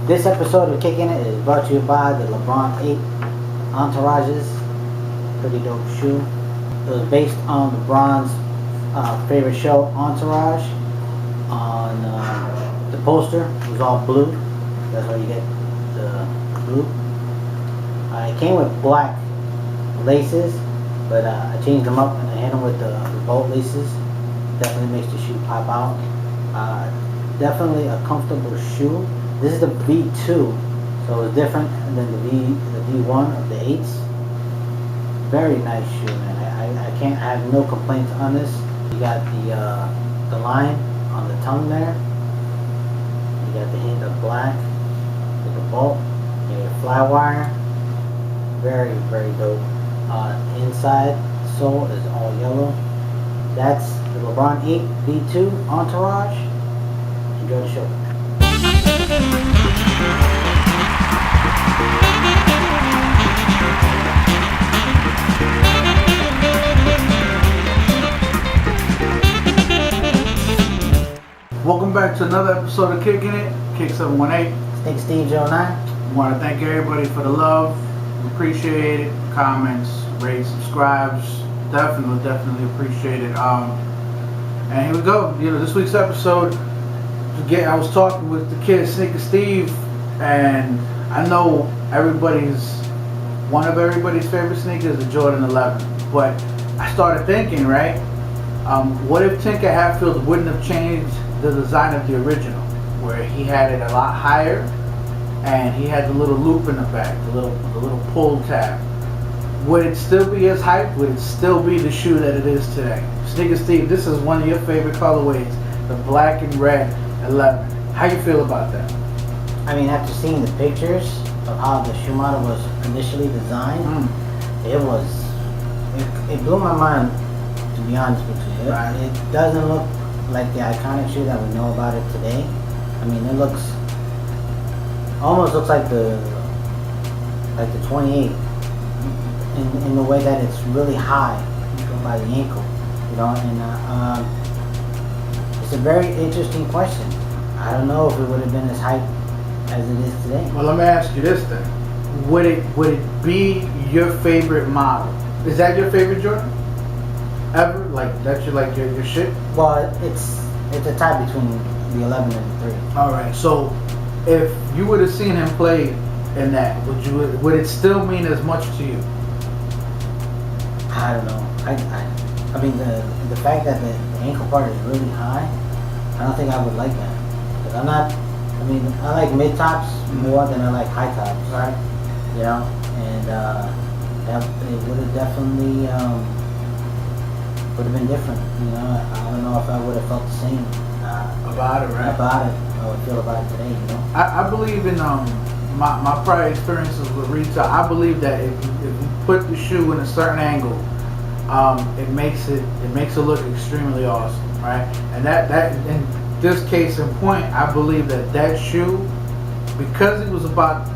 This episode of Kickin' It is brought to you by the LeBron 8 Entourages. Pretty dope shoe. It was based on LeBron's favorite show, Entourage. On the poster, it was all blue. That's why you get the blue. It came with black laces, but I changed them up and I hit them with the bold laces. Definitely makes the shoe pop out. Definitely a comfortable shoe. This is the V2, so it's different than the V1 of the 8s. Very nice shoe, man. I have no complaints on this. You got the line on the tongue there. You got the hint of black with the bolt. You got your fly wire. Very, very dope. Inside the sole is all yellow. That's the LeBron 8 V2 Entourage. Enjoy the show. Welcome back to another episode of Kickin' It, Kick 718. Snake Steve 09. I want to thank everybody for the love. We appreciate it. Comments, rate, subscribes. Definitely appreciate it. And here we go. This week's episode. I was talking with the kid, Snake and Steve, and I know one of everybody's favorite sneakers is the Jordan 11. But I started thinking, right? What if Tinker Hatfield wouldn't have changed the design of the original, where he had it a lot higher, and he had the little loop in the back, the little pull tab? Would it still be as hyped? Would it still be the shoe that it is today? Sneaker Steve, this is one of your favorite colorways, the black and red 11. How you feel about that? I mean, after seeing the pictures of how the shoe model was initially designed, it blew my mind, to be honest with you. Right. It doesn't look like the iconic shoe that we know about it today. I mean, it almost looks like the 28 in the way that it's really high by the ankle, and it's a very interesting question. I don't know if it would have been as hyped as it is today. Well, let me ask you this then. Would it be your favorite model? Is that your favorite Jordan? Ever? Like, that's your shit? Well, it's a tie between the 11 and the 3. Alright, so if you would have seen him play in that, would it still mean as much to you? I don't know. I mean, the fact that the ankle part is really high, I don't think I would like that. Because I like mid tops more than I like high tops. Right. And it would have definitely would have been different. I don't know if I would have felt the same About it, right? About it. I would feel about it today. I believe in my prior experiences with retail. I believe that if you put the shoe in a certain angle, it makes it look extremely awesome, right? And that in this case in point, I believe that shoe, because it was about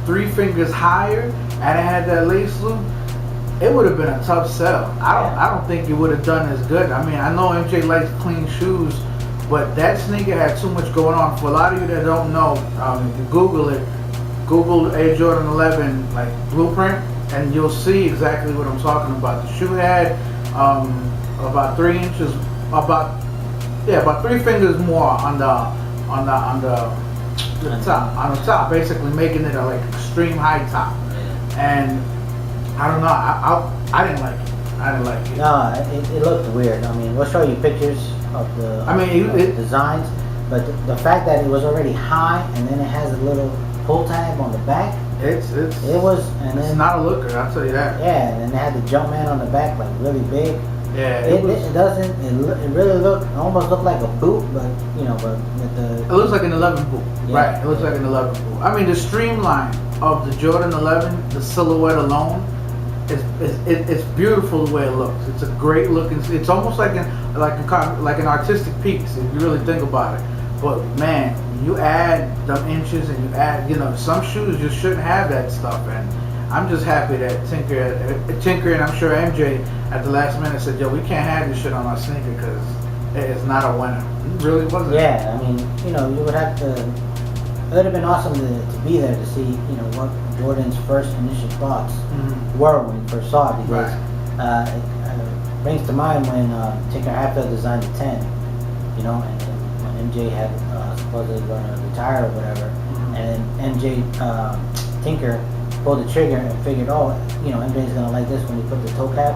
3 fingers higher and it had that lace loop, it would have been a tough sell. I don't think it would have done as good. I mean, I know MJ likes clean shoes, but that sneaker had too much going on. For a lot of you that don't know, if you Google it, Google Air Jordan 11 like blueprint, and you'll see exactly what I'm talking about. The shoe had about 3 inches, about 3 fingers more on the top, basically making it a like extreme high top. And I don't know, I didn't like it. I didn't like it. No, it looked weird. I mean, we'll show you pictures of the designs, but the fact that it was already high and then it has a little pull tab on the back. It's not a looker, I'll tell you that. Yeah, and then they had the Jumpman on the back, like really big. Yeah, it really almost looked like a boot, but with the. It looks like an 11 boot, Yeah. right? It looks like an 11 boot. I mean, the streamline of the Jordan 11, the silhouette alone, it's beautiful the way it looks. It's a great looking. It's almost like an artistic piece if you really think about it. But man, you add them inches and you add, some shoes just shouldn't have that stuff. And I'm just happy that Tinker and I'm sure MJ at the last minute said, yo, we can't have this shit on our sneaker because it's not a winner. It really wasn't. Yeah, I mean, you would have to it would have been awesome to be there to see, you know, what Jordan's first initial thoughts were when he first saw it, because it brings to mind when Tinker Hatfield designed the 10, you know, and when MJ had supposedly going to retire or whatever, and MJ Tinker pulled the trigger and figured, oh, you know, MJ's gonna like this when he put the toe cap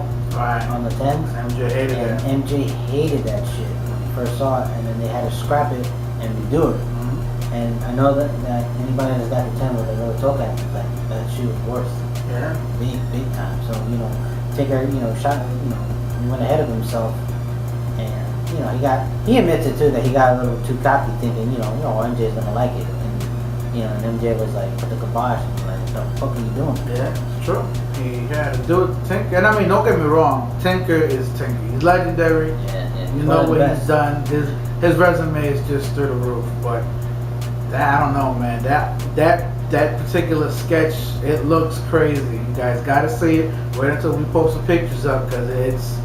on the 10. MJ hated that. MJ hated that shit when he first saw it, and then they had to scrap it and redo it. And I know that anybody that's got the 10 with a real toe cap, like, that shit was worse. Yeah. Big time. So, you know, Tinker, you know, he went ahead of himself, and, you know, he admits it too, that he got a little too cocky, thinking, you know, MJ's gonna like it. You know, and MJ was like, put the kibosh, and like, what the fuck are you doing? Yeah, it's true. He had to do it to Tinker. And I mean, don't get me wrong, Tinker is Tinker. He's legendary. Yeah. You know what he's done. His resume is just through the roof. But I don't know, man. That particular sketch, it looks crazy. You guys gotta see it. Wait until we post the pictures up, because it's,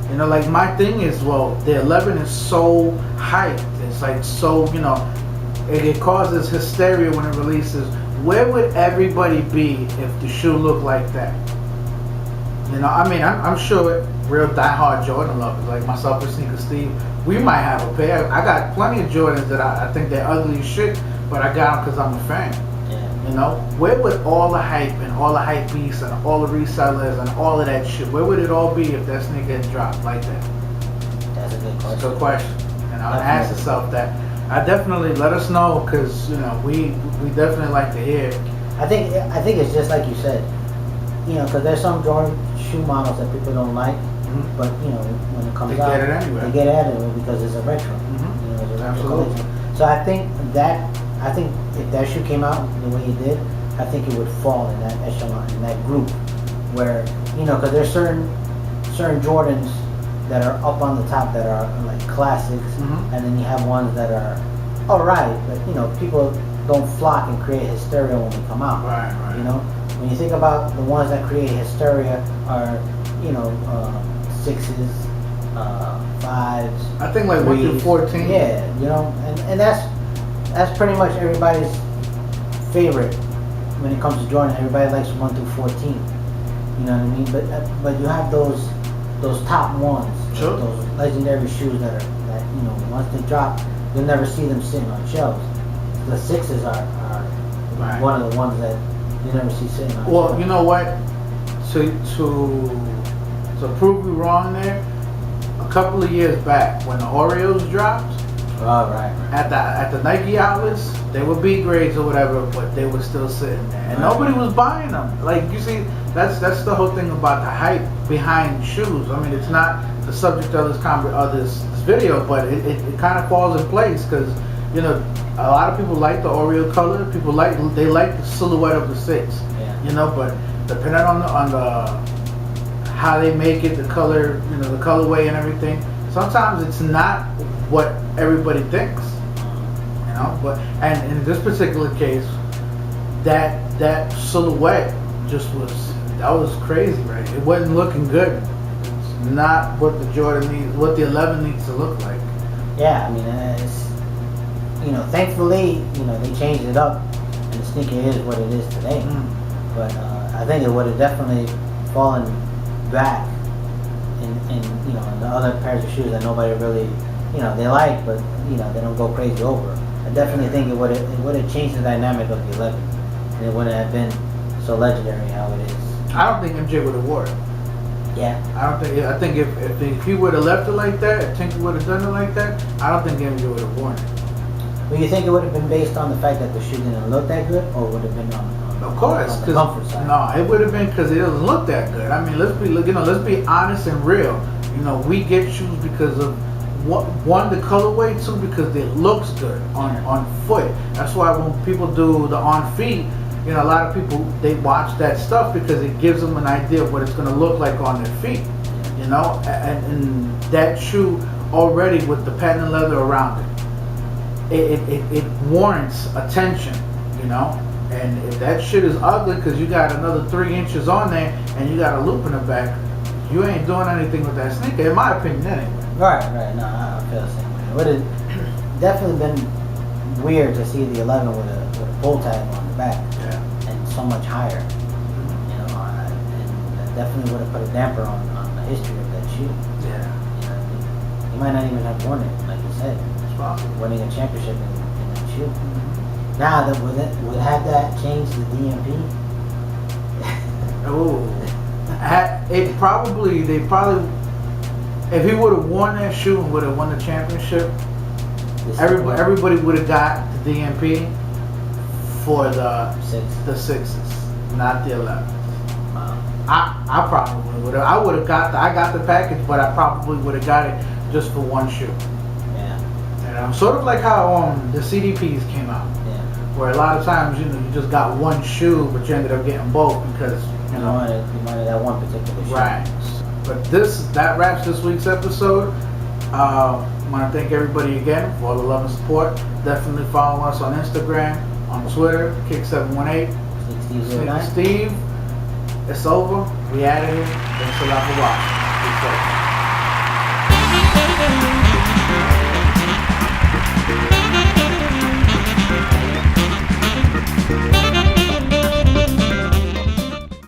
you know, like, my thing is, well, the 11 is so hyped. It's like so, you know, it causes hysteria when it releases. Where would everybody be if the shoe looked like that? You know, I mean, I'm sure real diehard Jordan lovers, like myself and Sneaker Steve, we might have a pair. I got plenty of Jordans that I think they're ugly as shit, but I got them because I'm a fan. Yeah. You know, where would all the hype and all the hype beasts and all the resellers and all of that shit, where would it all be if that sneaker had dropped like that? That's a good question. It's a good question. And I would ask yourself that. I definitely, let us know, because, you know, we definitely like to hear. I think it's just like you said, you know, because there's some Jordan shoe models that people don't like, but, you know, when it comes out, they get it anyway because it's a retro. You know, it's a retro collection. So I think if that shoe came out the way it did, I think it would fall in that echelon, in that group, where, you know, because there's certain Jordans that are up on the top that are like classics, and then you have ones that are alright, but, you know, people don't flock and create hysteria when they come out. Right. You know, when you think about the ones that create hysteria are, you know, 6s, 5s. I think like 1 through 14. Yeah, you know, and that's pretty much everybody's favorite when it comes to Jordan. Everybody likes 1 through 14. You know what I mean? But you have those top ones, sure, those legendary shoes that you know, once they drop, you'll never see them sitting on shelves. The 6s are one of the ones that you never see sitting on shelves. Well, you know what? To prove you wrong there, a couple of years back when the Oreos dropped, at the Nike outlets, they were B grades or whatever, but they were still sitting there, and nobody was buying them. Like, you see, that's the whole thing about the hype behind shoes. I mean, it's not the subject of this video, but it kind of falls in place, because, you know, a lot of people like the Oreo color. People like the silhouette of the 6. Yeah. You know, but depending on the how they make it, the color, you know, the colorway and everything, sometimes it's not what everybody thinks. You know, but and in this particular case, that silhouette just was crazy, right? It wasn't looking good. It's not what the Jordan needs, what the 11 needs to look like. Yeah, I mean, it's, you know, thankfully, you know, they changed it up, and the sneaker is what it is today. But I think it would have definitely fallen back in you know, in the other pairs of shoes that nobody really, you know, they like, but, you know, they don't go crazy over. I definitely think it would have changed the dynamic of the 11, and it wouldn't have been so legendary how it is. I don't think MJ would have wore it. Yeah. I think if he would have left it like that, if Tinker would have done it like that, I don't think MJ would have worn it. Well, you think it would have been based on the fact that the shoe didn't look that good, or would have been on of course, the comfort side? No, it would have been because it doesn't look that good. I mean, let's be honest and real. You know, we get shoes because of one, the colorway, two, because it looks good on foot. That's why when people do the on feet, you know, a lot of people, they watch that stuff because it gives them an idea of what it's going to look like on their feet. You know, and that shoe already with the patent leather around it warrants attention. You know. And if that shit is ugly because you got another 3 inches on there and you got a loop in the back, you ain't doing anything with that sneaker, in my opinion, anyway. Right. No, I feel the same way. It would have definitely been weird to see the 11 with a pull tag on the back. Yeah. And so much higher. You know, and that definitely would have put a damper on the history of that shoe. Yeah. You know, he might not even have won it, like you said. It's possible. Winning a championship in that shoe. Now, would have that changed the DMP? Oh, they probably, if he would have won that shoe and would have won the championship, everybody would have got the DMP for the sixes, not the 11s. Wow. I probably would have. I would have got I got the package, but I probably would have got it just for one shoe. Yeah. You know, sort of like how the CDPs came out. Yeah. Where a lot of times, you know, you just got one shoe, but you ended up getting both because You wanted that one particular shoe. Right. But that wraps this week's episode. I want to thank everybody again for all the love and support. Definitely follow us on Instagram, on Twitter, Kick718. Steve. Steve. It's over. We out of here. Thanks a lot for watching.